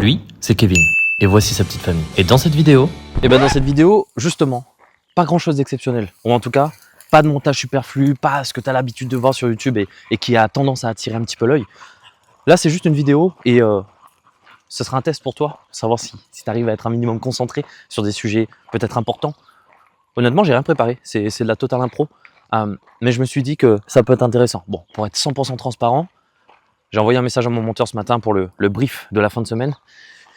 Lui, c'est Kevin. Et voici sa petite famille. Et dans cette vidéo, justement, pas grand chose d'exceptionnel. Ou en tout cas, pas de montage superflu, pas ce que tu as l'habitude de voir sur YouTube et qui a tendance à attirer un petit peu l'œil. Là, c'est juste une vidéo et ce sera un test pour toi, pour savoir si tu arrives à être un minimum concentré sur des sujets peut-être importants. Honnêtement, j'ai rien préparé, c'est de la totale impro. Mais je me suis dit que ça peut être intéressant. Bon, pour être 100% transparent, j'ai envoyé un message à mon monteur ce matin pour le brief de la fin de semaine.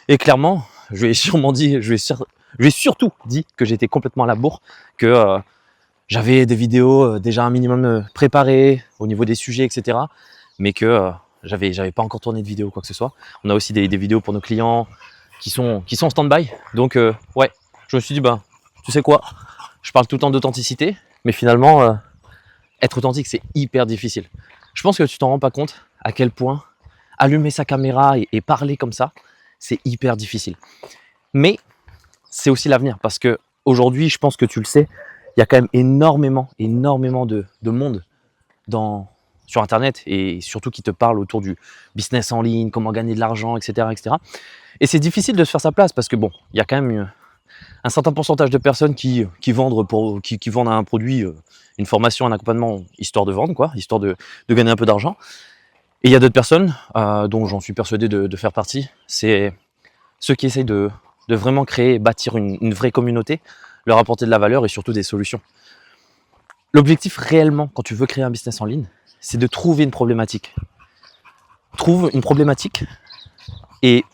Et clairement, je lui ai surtout dit que j'étais complètement à la bourre, que j'avais des vidéos déjà un minimum préparées au niveau des sujets, etc. Mais que j'avais pas encore tourné de vidéo, quoi que ce soit. On a aussi des vidéos pour nos clients qui sont en stand-by. Donc ouais, je me suis dit, ben, tu sais quoi, je parle tout le temps d'authenticité, mais finalement, être authentique, c'est hyper difficile. Je pense que tu t'en rends pas compte à quel point allumer sa caméra et parler comme ça, c'est hyper difficile. Mais c'est aussi l'avenir, parce que aujourd'hui, je pense que tu le sais, il y a quand même énormément de monde sur Internet et surtout qui te parle autour du business en ligne, comment gagner de l'argent, etc., etc. Et c'est difficile de se faire sa place parce que bon, il y a quand même un certain pourcentage de personnes qui vendent un produit, une formation, un accompagnement, histoire de vendre, quoi, histoire de gagner un peu d'argent. Et il y a d'autres personnes, dont j'en suis persuadé de faire partie, c'est ceux qui essayent de vraiment créer, bâtir une vraie communauté, leur apporter de la valeur et surtout des solutions. L'objectif réellement, quand tu veux créer un business en ligne, c'est de trouver une problématique. Trouve une problématique et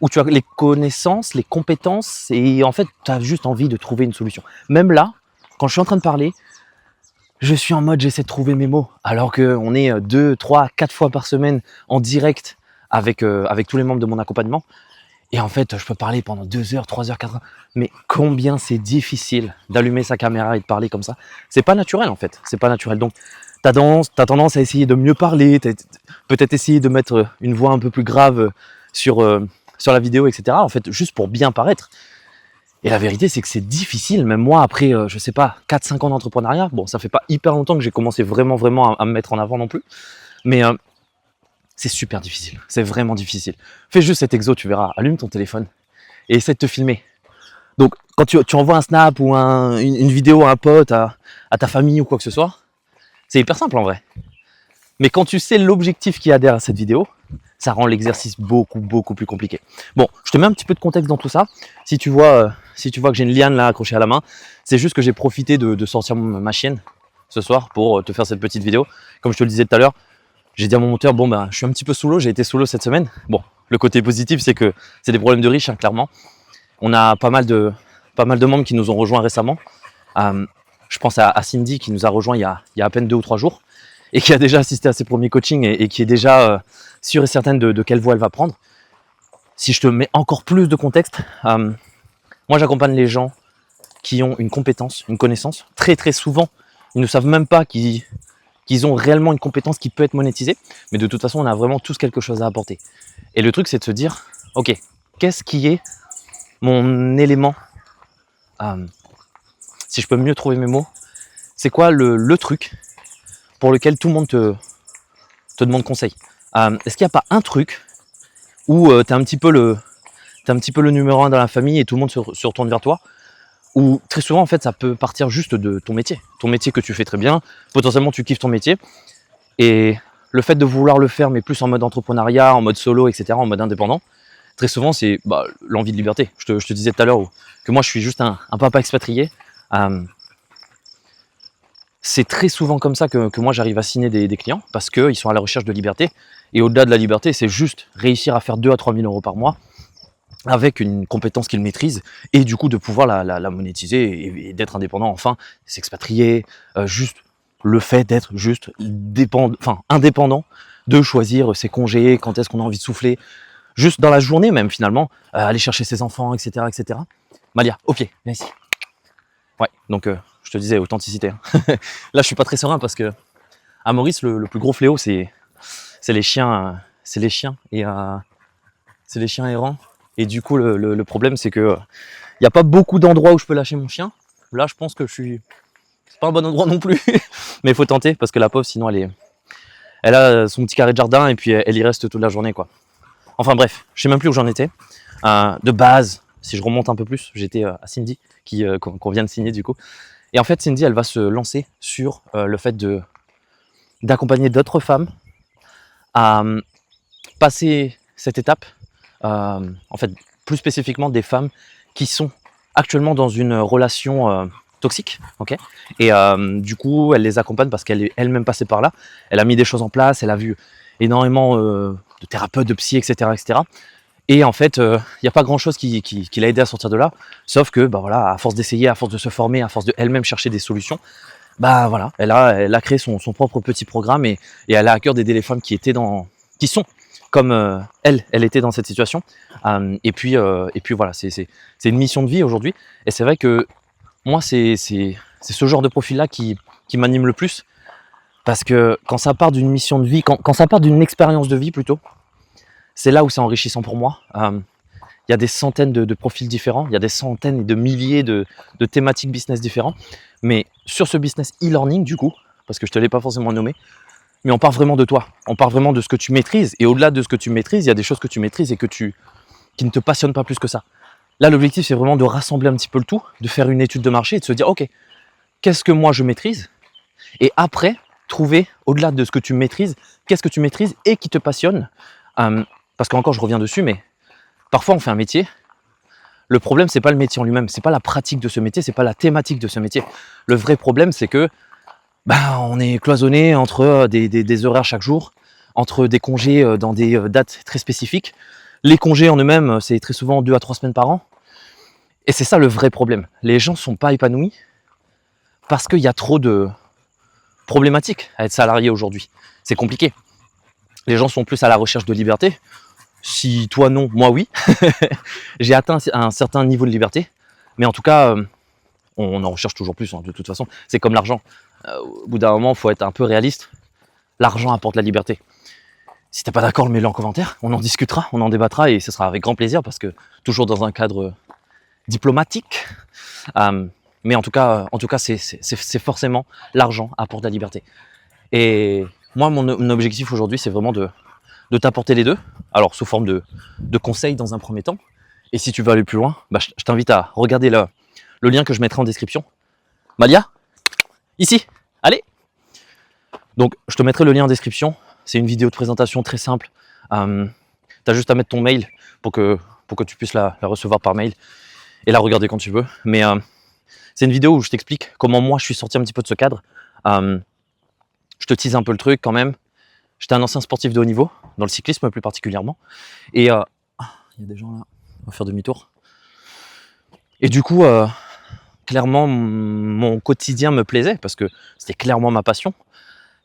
où tu as les connaissances, les compétences et en fait, tu as juste envie de trouver une solution. Même là, quand je suis en train de parler, je suis en mode j'essaie de trouver mes mots alors qu'on est 2, 3, 4 fois par semaine en direct avec tous les membres de mon accompagnement. Et en fait, je peux parler pendant 2 heures, 3 heures, 4 heures. Mais combien c'est difficile d'allumer sa caméra et de parler comme ça. C'est pas naturel en fait, c'est pas naturel. Donc, t'as tendance à essayer de mieux parler, peut-être essayer de mettre une voix un peu plus grave sur la vidéo, etc. En fait, juste pour bien paraître. Et la vérité, c'est que c'est difficile. Même moi, après, je sais pas, 4-5 ans d'entrepreneuriat, bon, ça fait pas hyper longtemps que j'ai commencé vraiment à me mettre en avant non plus. Mais c'est super difficile, c'est vraiment difficile. Fais juste cet exo, tu verras, allume ton téléphone et essaie de te filmer. Donc quand tu envoies un snap ou une vidéo à un pote, à ta famille ou quoi que ce soit, c'est hyper simple en vrai. Mais quand tu sais l'objectif qui adhère à cette vidéo, ça rend l'exercice beaucoup plus compliqué. Bon, je te mets un petit peu de contexte dans tout ça. Si tu vois que j'ai une liane là accrochée à la main, c'est juste que j'ai profité de sortir ma chienne ce soir pour te faire cette petite vidéo. Comme je te le disais tout à l'heure, j'ai dit à mon monteur, bon ben, je suis un petit peu sous l'eau, j'ai été sous l'eau cette semaine. Bon, le côté positif, c'est que c'est des problèmes de riches, hein, clairement. On a pas mal de membres qui nous ont rejoints récemment. Je pense à Cindy qui nous a rejoint il y a à peine 2 ou 3 jours et qui a déjà assisté à ses premiers coachings et qui est déjà sûre et certaine de quelle voie elle va prendre. Si je te mets encore plus de contexte, moi j'accompagne les gens qui ont une compétence, une connaissance. Très souvent, ils ne savent même pas qu'ils ont réellement une compétence qui peut être monétisée, mais de toute façon, on a vraiment tous quelque chose à apporter. Et le truc, c'est de se dire, ok, qu'est-ce qui est mon élément, si je peux mieux trouver mes mots, c'est quoi le truc pour lequel tout le monde te demande conseil. Est-ce qu'il n'y a pas un truc où tu es un petit peu le numéro 1 dans la famille et tout le monde se retourne vers toi, ou très souvent en fait ça peut partir juste de ton métier que tu fais très bien, potentiellement tu kiffes ton métier, et le fait de vouloir le faire mais plus en mode entrepreneuriat, en mode solo, etc., en mode indépendant, très souvent c'est l'envie de liberté. Je te disais tout à l'heure que moi je suis juste un papa expatrié, c'est très souvent comme ça que moi j'arrive à signer des clients, parce qu'ils sont à la recherche de liberté, et au-delà de la liberté c'est juste réussir à faire 2 à 3 000 euros par mois avec une compétence qu'ils maîtrisent, et du coup de pouvoir la monétiser et d'être indépendant, enfin, s'expatrier, juste le fait d'être juste indépendant, de choisir ses congés, quand est-ce qu'on a envie de souffler, juste dans la journée même finalement, aller chercher ses enfants, etc., etc. Malia, ok, viens ici. Ouais, donc je te disais, authenticité. Hein. Là je suis pas très serein parce que à Maurice, le plus gros fléau c'est les chiens, c'est les chiens errants. Et du coup, le problème, c'est que il n'y a pas beaucoup d'endroits où je peux lâcher mon chien. Là, je pense que c'est pas un bon endroit non plus. Mais il faut tenter, parce que la pauvre, sinon, elle a son petit carré de jardin et puis elle y reste toute la journée, quoi. Enfin bref, je sais même plus où j'en étais. De base, si je remonte un peu plus, j'étais à Cindy, qu'on vient de signer du coup. Et en fait, Cindy, elle va se lancer sur le fait d'accompagner d'autres femmes à passer cette étape. En fait, plus spécifiquement des femmes qui sont actuellement dans une relation toxique, ok. Et du coup, elle les accompagne parce qu'elle est elle-même passée par là. Elle a mis des choses en place, elle a vu énormément de thérapeutes, de psy, etc., etc. Et en fait, il n'y a pas grand-chose qui l'a aidé à sortir de là, sauf que, bah voilà, à force d'essayer, à force de se former, à force de elle-même chercher des solutions, bah voilà, elle a créé son propre petit programme et elle a à cœur d'aider les femmes qui sont comme elle était dans cette situation. Et puis voilà, c'est une mission de vie aujourd'hui. Et c'est vrai que moi, c'est ce genre de profil-là qui m'anime le plus, parce que quand ça part d'une mission de vie, quand ça part d'une expérience de vie plutôt, c'est là où c'est enrichissant pour moi. Il y a des centaines de profils différents, il y a des centaines et de milliers de thématiques business différents. Mais sur ce business e-learning, du coup, parce que je ne te l'ai pas forcément nommé, mais on part vraiment de toi, on part vraiment de ce que tu maîtrises. Et au-delà de ce que tu maîtrises, il y a des choses que tu maîtrises et qui ne te passionnent pas plus que ça. Là, l'objectif, c'est vraiment de rassembler un petit peu le tout, de faire une étude de marché et de se dire, ok, qu'est-ce que moi je maîtrise? Et après, trouver, au-delà de ce que tu maîtrises, qu'est-ce que tu maîtrises et qui te passionne. Parce qu'encore, je reviens dessus, mais parfois on fait un métier. Le problème, c'est pas le métier en lui-même, c'est pas la pratique de ce métier, c'est pas la thématique de ce métier. Le vrai problème, c'est que on est cloisonné entre des horaires chaque jour, entre des congés dans des dates très spécifiques. Les congés en eux-mêmes, c'est très souvent 2 à 3 semaines par an. Et c'est ça le vrai problème. Les gens ne sont pas épanouis parce qu'il y a trop de problématiques à être salarié aujourd'hui. C'est compliqué. Les gens sont plus à la recherche de liberté. Si toi non, moi oui. J'ai atteint un certain niveau de liberté. Mais en tout cas, on en recherche toujours plus, hein, de toute façon. C'est comme l'argent. Au bout d'un moment, il faut être un peu réaliste. L'argent apporte la liberté. Si t'es pas d'accord, mets-le en commentaire. On en discutera, on en débattra et ce sera avec grand plaisir parce que toujours dans un cadre diplomatique. Mais en tout cas, c'est forcément l'argent apporte la liberté. Et moi, mon objectif aujourd'hui, c'est vraiment de t'apporter les deux. Alors, sous forme de conseils dans un premier temps. Et si tu veux aller plus loin, je t'invite à regarder le lien que je mettrai en description. Malia, ici, allez. Donc, je te mettrai le lien en description. C'est une vidéo de présentation très simple. Tu as juste à mettre ton mail pour que tu puisses la recevoir par mail et la regarder quand tu veux. Mais c'est une vidéo où je t'explique comment moi je suis sorti un petit peu de ce cadre. Je te tease un peu le truc quand même. J'étais un ancien sportif de haut niveau, dans le cyclisme plus particulièrement. Et il y a des gens là, on va faire demi-tour. Et du coup, clairement, mon quotidien me plaisait parce que c'était clairement ma passion.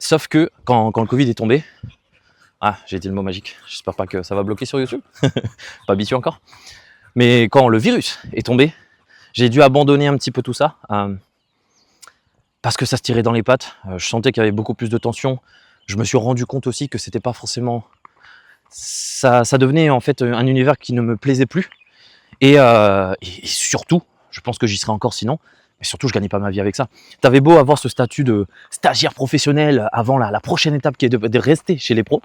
Sauf que quand le Covid est tombé, j'ai dit le mot magique, j'espère pas que ça va bloquer sur YouTube, pas habitué encore. Mais quand le virus est tombé, j'ai dû abandonner un petit peu tout ça, parce que ça se tirait dans les pattes, je sentais qu'il y avait beaucoup plus de tension. Je me suis rendu compte aussi que c'était pas forcément... Ça devenait en fait un univers qui ne me plaisait plus. Et surtout, je pense que j'y serais encore sinon, mais surtout je gagnais pas ma vie avec ça. T'avais beau avoir ce statut de stagiaire professionnel avant la prochaine étape qui est de rester chez les pros.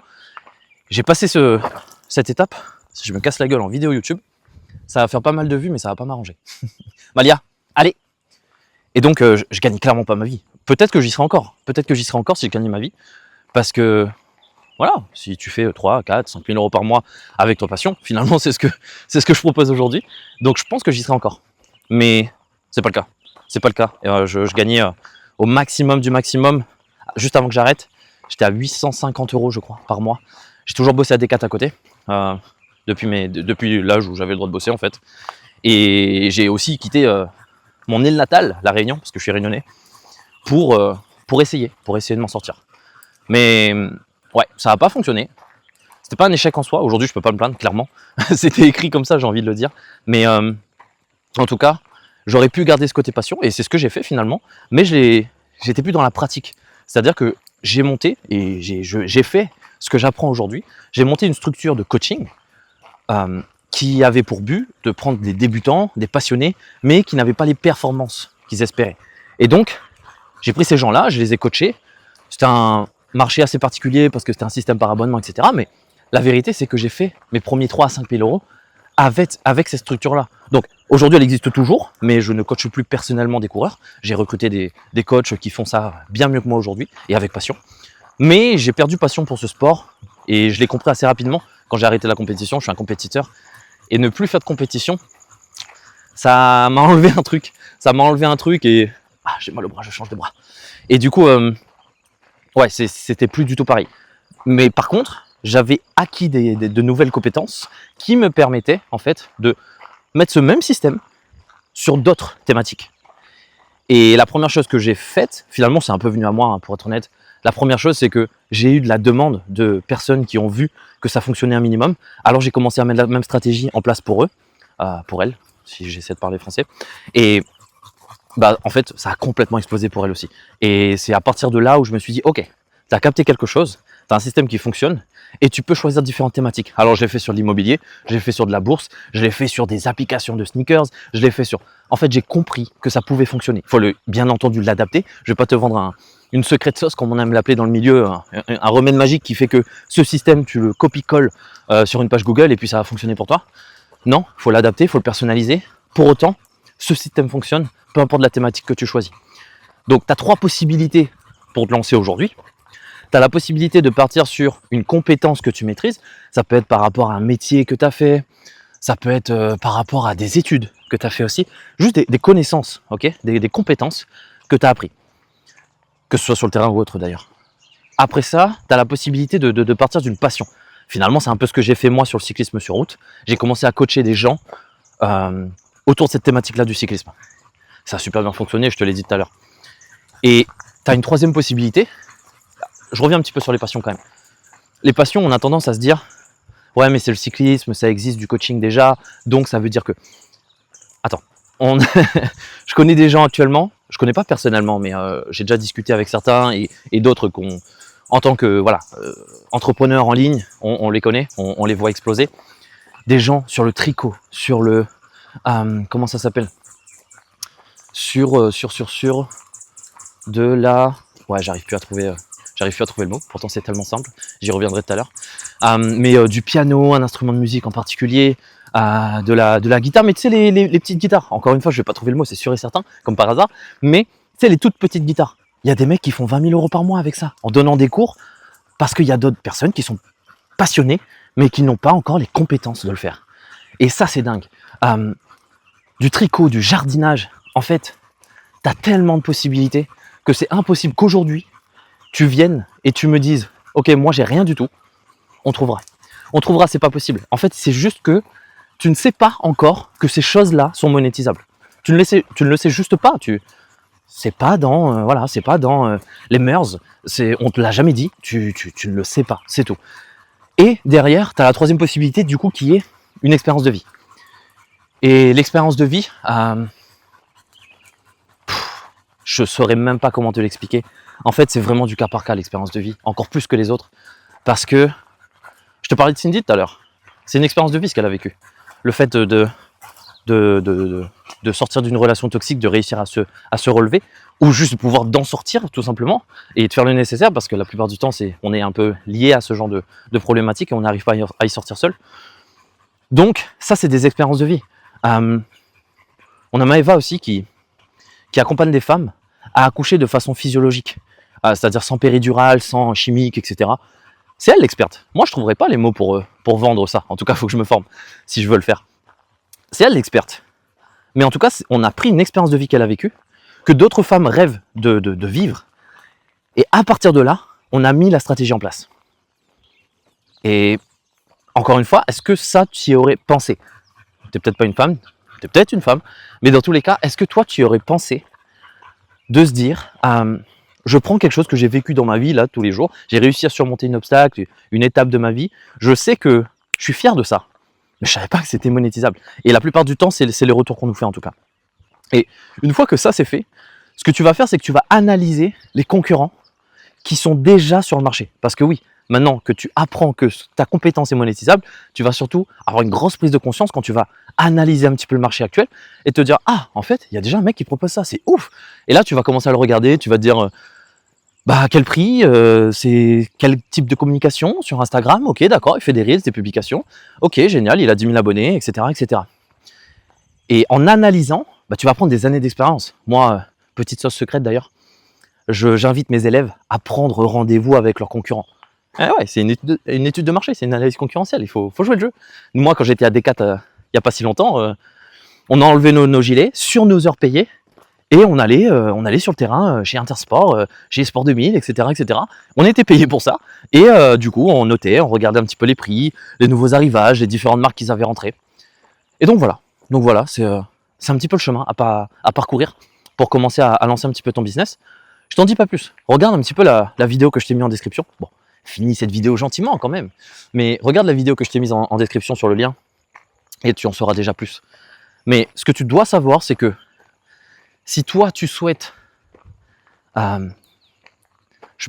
J'ai passé cette étape, si je me casse la gueule en vidéo YouTube, ça va faire pas mal de vues mais ça va pas m'arranger. Malia, allez. Et donc je gagne clairement pas ma vie. Peut-être que j'y serai encore, si je gagnais ma vie, parce que voilà, si tu fais 3, 4, 5 000 euros par mois avec ta passion, finalement c'est ce que je propose aujourd'hui. Donc je pense que j'y serai encore. Mais c'est pas le cas. C'est pas le cas. Et, je gagnais au maximum du maximum. Juste avant que j'arrête, j'étais à 850 euros je crois par mois. J'ai toujours bossé à Decat à côté, depuis l'âge où j'avais le droit de bosser en fait. Et j'ai aussi quitté mon île natale, la Réunion, parce que je suis réunionnais, pour essayer de m'en sortir. Mais ouais, ça n'a pas fonctionné. C'était pas un échec en soi. Aujourd'hui, je peux pas me plaindre, clairement. C'était écrit comme ça, j'ai envie de le dire. Mais en tout cas, j'aurais pu garder ce côté passion, et c'est ce que j'ai fait finalement. Mais j'étais plus dans la pratique. C'est-à-dire que j'ai monté, et j'ai fait ce que j'apprends aujourd'hui. J'ai monté une structure de coaching qui avait pour but de prendre des débutants, des passionnés, mais qui n'avaient pas les performances qu'ils espéraient. Et donc, j'ai pris ces gens-là, je les ai coachés. C'était un marché assez particulier parce que c'était un système par abonnement, etc. Mais la vérité, c'est que j'ai fait mes premiers 3 à 5 000 euros avec cette structure-là. Donc aujourd'hui, elle existe toujours, mais je ne coache plus personnellement des coureurs. J'ai recruté des coachs qui font ça bien mieux que moi aujourd'hui et avec passion. Mais j'ai perdu passion pour ce sport et je l'ai compris assez rapidement quand j'ai arrêté la compétition. Je suis un compétiteur et ne plus faire de compétition, ça m'a enlevé un truc. Ça m'a enlevé un truc et j'ai mal au bras, je change de bras. Et du coup, ouais, c'était plus du tout pareil. Mais par contre, j'avais acquis de nouvelles compétences qui me permettaient en fait de mettre ce même système sur d'autres thématiques. Et la première chose que j'ai faite, finalement c'est un peu venu à moi, hein, pour être honnête, la première chose c'est que j'ai eu de la demande de personnes qui ont vu que ça fonctionnait un minimum. Alors j'ai commencé à mettre la même stratégie en place pour eux, pour elles, si j'essaie de parler français. Et en fait ça a complètement explosé pour elles aussi. Et c'est à partir de là où je me suis dit, ok, tu as capté quelque chose, tu as un système qui fonctionne et tu peux choisir différentes thématiques. Alors je l'ai fait sur l'immobilier, je l'ai fait sur de la bourse, je l'ai fait sur des applications de sneakers, je l'ai fait sur... En fait, j'ai compris que ça pouvait fonctionner. Il faut bien entendu l'adapter. Je ne vais pas te vendre une secrète sauce, comme on aime l'appeler dans le milieu, un remède magique qui fait que ce système, tu le copies-colles sur une page Google et puis ça va fonctionner pour toi. Non, il faut l'adapter, il faut le personnaliser. Pour autant, ce système fonctionne, peu importe la thématique que tu choisis. Donc, tu as 3 possibilités pour te lancer aujourd'hui. Tu as la possibilité de partir sur une compétence que tu maîtrises. Ça peut être par rapport à un métier que tu as fait. Ça peut être par rapport à des études que tu as fait aussi. Juste des connaissances, okay, des compétences que tu as appris. Que ce soit sur le terrain ou autre d'ailleurs. Après ça, tu as la possibilité de partir d'une passion. Finalement, c'est un peu ce que j'ai fait moi sur le cyclisme sur route. J'ai commencé à coacher des gens autour de cette thématique-là du cyclisme. Ça a super bien fonctionné, je te l'ai dit tout à l'heure. Et tu as une 3e possibilité. Je reviens un petit peu sur les passions quand même. Les passions, on a tendance à se dire « Ouais, mais c'est le cyclisme, ça existe du coaching déjà, donc ça veut dire que... » Attends, je connais des gens actuellement, je connais pas personnellement, mais j'ai déjà discuté avec certains et d'autres en tant que entrepreneurs en ligne, on les connaît, on les voit exploser. Des gens sur le tricot, sur le... comment ça s'appelle ? Sur de la... Ouais, j'arrive plus à trouver le mot, pourtant c'est tellement simple, j'y reviendrai tout à l'heure. Mais du piano, un instrument de musique en particulier, de la guitare, mais tu sais les petites guitares, encore une fois je vais pas trouver le mot, c'est sûr et certain, comme par hasard, mais tu sais les toutes petites guitares. Il y a des mecs qui font 20 000 euros par mois avec ça, en donnant des cours, parce qu'il y a d'autres personnes qui sont passionnées, mais qui n'ont pas encore les compétences de le faire. Et ça c'est dingue. Du tricot, du jardinage, en fait, tu as tellement de possibilités que c'est impossible qu'aujourd'hui, tu viennes et tu me dises « Ok, moi j'ai rien du tout, on trouvera. » On trouvera, c'est pas possible. En fait, c'est juste que tu ne sais pas encore que ces choses-là sont monétisables. Tu ne le sais juste pas. C'est pas dans, c'est pas dans les mœurs. On te l'a jamais dit. Tu ne le sais pas. C'est tout. Et derrière, tu as la 3e possibilité, du coup, qui est une expérience de vie. Et l'expérience de vie, je saurais même pas comment te l'expliquer. En fait, c'est vraiment du cas par cas, l'expérience de vie, encore plus que les autres. Parce que, je te parlais de Cindy tout à l'heure, c'est une expérience de vie ce qu'elle a vécu. Le fait de sortir d'une relation toxique, de réussir à se relever, ou juste de pouvoir d'en sortir tout simplement, et de faire le nécessaire, parce que la plupart du temps, on est un peu lié à ce genre de problématiques et on n'arrive pas à y sortir seul. Donc, ça, c'est des expériences de vie. On a Maëva aussi qui accompagne des femmes à accoucher de façon physiologique, c'est-à-dire sans péridurale, sans chimique, etc. C'est elle l'experte. Moi, je ne trouverais pas les mots pour vendre ça. En tout cas, il faut que je me forme si je veux le faire. C'est elle l'experte. Mais en tout cas, on a pris une expérience de vie qu'elle a vécue, que d'autres femmes rêvent de vivre. Et à partir de là, on a mis la stratégie en place. Et encore une fois, est-ce que ça, tu y aurais pensé ? Tu n'es peut-être pas une femme, tu es peut-être une femme, mais dans tous les cas, est-ce que toi, tu y aurais pensé de se dire, je prends quelque chose que j'ai vécu dans ma vie, là, tous les jours, j'ai réussi à surmonter un obstacle, une étape de ma vie, je sais que je suis fier de ça, mais je ne savais pas que c'était monétisable. Et la plupart du temps, c'est les retours qu'on nous fait en tout cas. Et une fois que ça c'est fait, ce que tu vas faire, c'est que tu vas analyser les concurrents qui sont déjà sur le marché. Parce que oui, maintenant que tu apprends que ta compétence est monétisable, tu vas surtout avoir une grosse prise de conscience quand tu vas analyser un petit peu le marché actuel et te dire « Ah, en fait, il y a déjà un mec qui propose ça, c'est ouf !» Et là, tu vas commencer à le regarder, tu vas te dire Bah, à quel prix, c'est quel type de communication sur Instagram? OK, d'accord, il fait des reels, des publications. OK, génial, il a 10 000 abonnés, et cetera, et cetera. Et en analysant, bah, tu vas prendre des années d'expérience. Moi, petite sauce secrète d'ailleurs, j'invite mes élèves à prendre rendez-vous avec leurs concurrents. Ah ouais, c'est une étude de marché, c'est une analyse concurrentielle, il faut jouer le jeu. Moi, quand j'étais à Decat, il n'y a pas si longtemps, on a enlevé nos gilets sur nos heures payées et on allait sur le terrain chez Intersport, chez Sport 2000, etc., etc. On était payé pour ça et du coup, on notait, on regardait un petit peu les prix, les nouveaux arrivages, les différentes marques qu'ils avaient rentrées. Et donc voilà, c'est un petit peu le chemin à parcourir pour commencer à lancer un petit peu ton business. Je t'en dis pas plus. Regarde un petit peu la vidéo que je t'ai mis en description. Bon, finis cette vidéo gentiment quand même. Mais regarde la vidéo que je t'ai mise en description sur le lien et tu en sauras déjà plus. Mais ce que tu dois savoir, c'est que si toi tu souhaites... je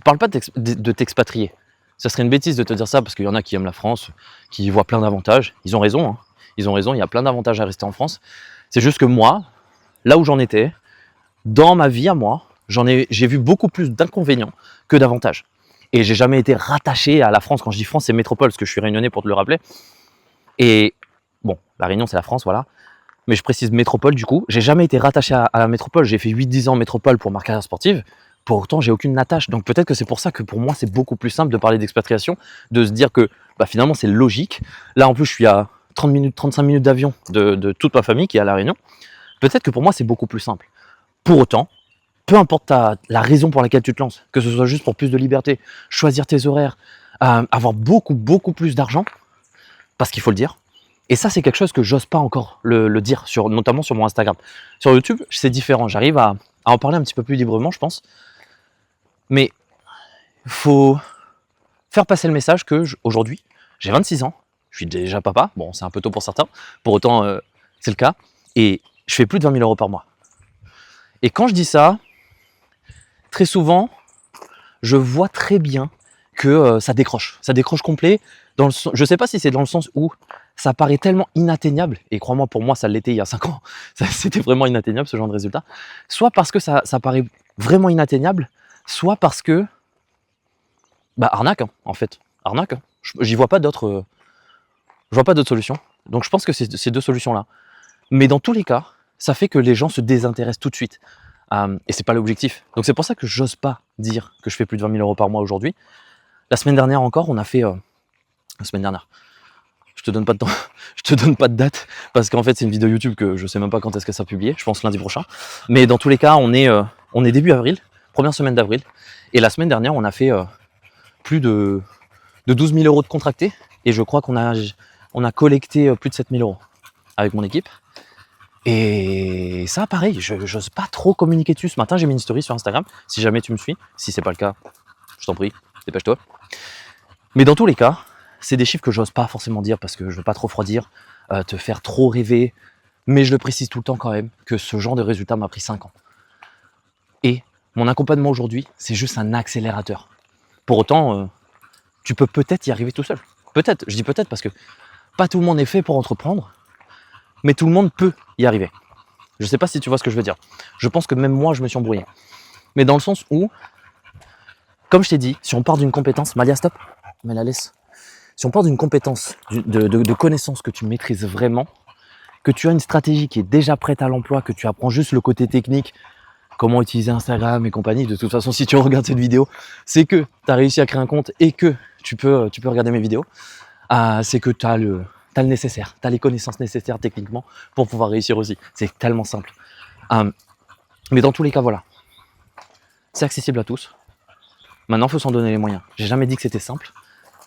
parle pas de t'expatrier. Ça serait une bêtise de te dire ça parce qu'il y en a qui aiment la France, qui y voient plein d'avantages. Ils ont raison, hein. Ils ont raison, il y a plein d'avantages à rester en France. C'est juste que moi, là où j'en étais, dans ma vie à moi, j'ai vu beaucoup plus d'inconvénients que d'avantages. Et j'ai jamais été rattaché à la France. Quand je dis France, c'est métropole, parce que je suis réunionnais pour te le rappeler. Et bon, la Réunion, c'est la France, voilà. Mais je précise métropole du coup. J'ai jamais été rattaché à la métropole. J'ai fait 8-10 ans en métropole pour ma carrière sportive. Pour autant, j'ai aucune attache. Donc peut-être que c'est pour ça que pour moi, c'est beaucoup plus simple de parler d'expatriation, de se dire que bah, finalement, c'est logique. Là, en plus, je suis à 30 minutes, 35 minutes d'avion de toute ma famille qui est à La Réunion. Peut-être que pour moi, c'est beaucoup plus simple. Pour autant, peu importe la raison pour laquelle tu te lances, que ce soit juste pour plus de liberté, choisir tes horaires, avoir beaucoup plus d'argent, parce qu'il faut le dire. Et ça, c'est quelque chose que j'ose pas encore le dire, notamment sur mon Instagram. Sur YouTube, c'est différent. J'arrive à en parler un petit peu plus librement, je pense. Mais il faut faire passer le message que aujourd'hui, j'ai 26 ans, je suis déjà papa. Bon, c'est un peu tôt pour certains. Pour autant, c'est le cas. Et je fais plus de 20 000 € par mois. Et quand je dis ça, très souvent, je vois très bien que ça décroche. Ça décroche complet. Je ne sais pas si c'est dans le sens où ça paraît tellement inatteignable, et crois-moi, pour moi, ça l'était il y a 5 ans. C'était vraiment inatteignable, ce genre de résultat. Soit parce que ça paraît vraiment inatteignable, soit parce que... Bah, arnaque, hein, en fait. Arnaque. Hein. J'y vois pas d'autres... je vois pas d'autres solutions. Donc je pense que c'est ces deux solutions-là. Mais dans tous les cas, ça fait que les gens se désintéressent tout de suite. Et c'est pas l'objectif. Donc c'est pour ça que j'ose pas dire que je fais plus de 20 000 € par mois aujourd'hui. La semaine dernière encore, on a fait... la semaine dernière. Je te donne pas de temps, je te donne pas de date, parce qu'en fait c'est une vidéo YouTube que je sais même pas quand est-ce qu'elle sera publiée, je pense lundi prochain. Mais dans tous les cas, on est début avril, première semaine d'avril. Et la semaine dernière, on a fait plus de 12 000 € de contractés. Et je crois qu'on a collecté plus de 7 000 € avec mon équipe. Et ça, pareil, je n'ose pas trop communiquer dessus. Ce matin, j'ai mis une story sur Instagram. Si jamais tu me suis, si c'est pas le cas, je t'en prie, dépêche-toi. Mais dans tous les cas, c'est des chiffres que j'ose pas forcément dire parce que je veux pas trop refroidir, te faire trop rêver. Mais je le précise tout le temps quand même que ce genre de résultat m'a pris 5 ans. Et mon accompagnement aujourd'hui, c'est juste un accélérateur. Pour autant, tu peux peut-être y arriver tout seul. Peut-être, je dis peut-être parce que pas tout le monde est fait pour entreprendre, mais tout le monde peut y arriver. Je ne sais pas si tu vois ce que je veux dire. Je pense que même moi, je me suis embrouillé. Mais dans le sens où, comme je t'ai dit, si on part d'une compétence... Malia, stop, mais la laisse. Si on part d'une compétence, de connaissances que tu maîtrises vraiment, que tu as une stratégie qui est déjà prête à l'emploi, que tu apprends juste le côté technique, comment utiliser Instagram et compagnie, de toute façon, si tu regardes cette vidéo, c'est que tu as réussi à créer un compte et que tu peux regarder mes vidéos, c'est que tu as le nécessaire, tu as les connaissances nécessaires techniquement pour pouvoir réussir aussi. C'est tellement simple. Mais dans tous les cas, voilà. C'est accessible à tous. Maintenant, il faut s'en donner les moyens. J'ai jamais dit que c'était simple.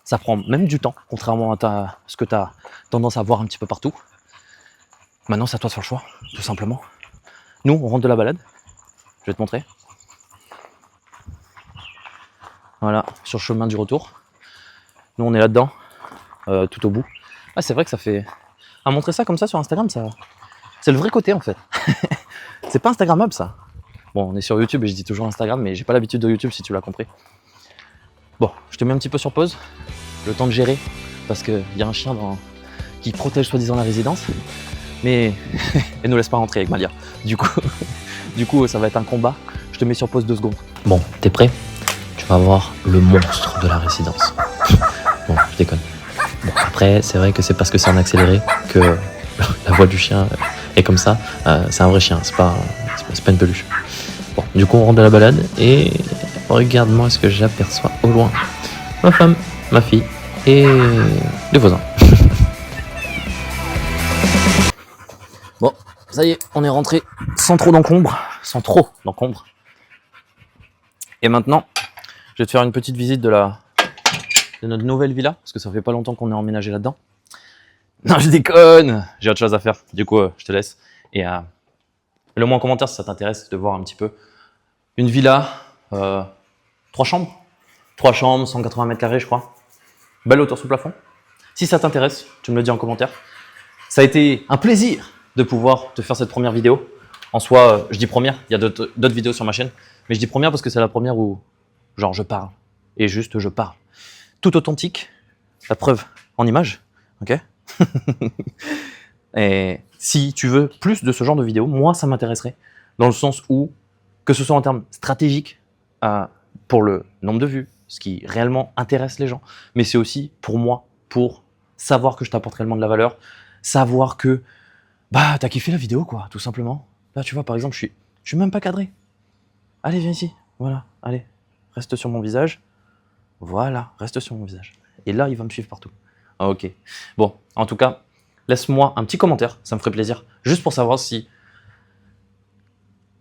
Ça prend même du temps, contrairement à ce que tu as tendance à voir un petit peu partout. Maintenant, c'est à toi de faire le choix, tout simplement. Nous, on rentre de la balade. Je vais te montrer. Voilà, sur le chemin du retour. Nous, on est là-dedans, tout au bout. Ah, c'est vrai que ça fait... À montrer ça comme ça sur Instagram, c'est le vrai côté, en fait. C'est pas Instagrammable, ça. Bon, on est sur YouTube et je dis toujours Instagram, mais j'ai pas l'habitude de YouTube, si tu l'as compris. Bon, je te mets un petit peu sur pause, le temps de gérer, parce qu'il y a un chien qui protège soi-disant la résidence, mais elle nous laisse pas rentrer avec Malia. Du coup, ça va être un combat. Je te mets sur pause 2 secondes. Bon, t'es prêt? tu vas voir le monstre de la résidence. Bon, je déconne. Bon, après, c'est vrai que c'est parce que c'est en accéléré que la voix du chien est comme ça. C'est un vrai chien, c'est pas une peluche. Bon, du coup, on rentre de la balade et regarde-moi ce que j'aperçois au loin. Ma femme, ma fille et les voisins. Bon, ça y est, on est rentré sans trop d'encombre. Et maintenant, je vais te faire une petite visite de notre nouvelle villa, parce que ça fait pas longtemps qu'on est emménagé là-dedans. Non, je déconne, j'ai autre chose à faire. Du coup, je te laisse. Et mets-le-moi en commentaire si ça t'intéresse de voir un petit peu. Une villa, 3 chambres. 3 chambres, 180 mètres carrés, je crois. Belle hauteur sous plafond. Si ça t'intéresse, tu me le dis en commentaire. Ça a été un plaisir de pouvoir te faire cette première vidéo. En soi, je dis première, il y a d'autres vidéos sur ma chaîne, mais je dis première parce que c'est la première où, genre, je parle. Et juste, je parle. Tout authentique, la preuve en image, ok. Et si tu veux plus de ce genre de vidéos, moi, ça m'intéresserait. Dans le sens où, que ce soit en termes stratégiques, pour le nombre de vues, ce qui réellement intéresse les gens, mais c'est aussi pour moi, pour savoir que je t'apporte réellement de la valeur, savoir que bah t'as kiffé la vidéo quoi, tout simplement. Là tu vois par exemple je suis même pas cadré. Allez viens ici, voilà, allez, reste sur mon visage. Voilà, reste sur mon visage. Et là il va me suivre partout. Ah, ok. Bon, en tout cas, laisse-moi un petit commentaire, ça me ferait plaisir, juste pour savoir si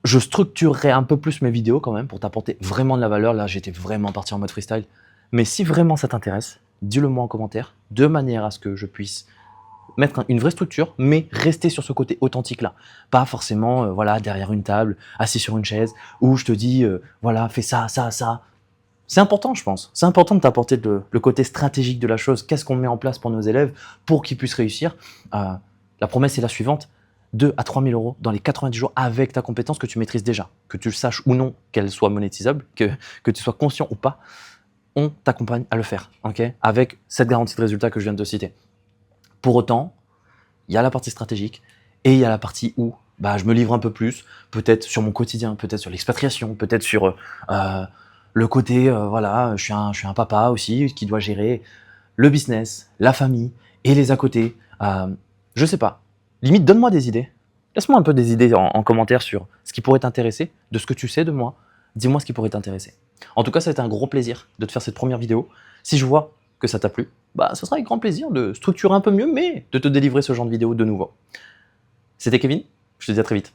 je structurerai un peu plus mes vidéos quand même pour t'apporter vraiment de la valeur. Là j'étais vraiment parti en mode freestyle. Mais si vraiment ça t'intéresse, dis-le moi en commentaire, de manière à ce que je puisse mettre une vraie structure, mais rester sur ce côté authentique là. Pas forcément voilà, derrière une table, assis sur une chaise, où je te dis voilà, fais ça, ça, ça. C'est important, je pense. C'est important de t'apporter le côté stratégique de la chose. Qu'est-ce qu'on met en place pour nos élèves pour qu'ils puissent réussir. La promesse est la suivante. 2 à 3 000 euros dans les 90 jours avec ta compétence que tu maîtrises déjà. Que tu le saches ou non, qu'elle soit monétisable, que tu sois conscient ou pas, on t'accompagne à le faire, ok, avec cette garantie de résultat que je viens de te citer. Pour autant, il y a la partie stratégique et il y a la partie où bah, je me livre un peu plus, peut-être sur mon quotidien, peut-être sur l'expatriation, peut-être sur le côté, voilà, je suis un papa aussi qui doit gérer le business, la famille et les à côté. Je sais pas. Limite, donne-moi des idées. Laisse-moi un peu des idées en commentaire sur ce qui pourrait t'intéresser, de ce que tu sais de moi. Dis-moi ce qui pourrait t'intéresser. En tout cas, ça a été un gros plaisir de te faire cette première vidéo. Si je vois que ça t'a plu, bah, ce sera avec grand plaisir de structurer un peu mieux, mais de te délivrer ce genre de vidéo de nouveau. C'était Kevin, je te dis à très vite.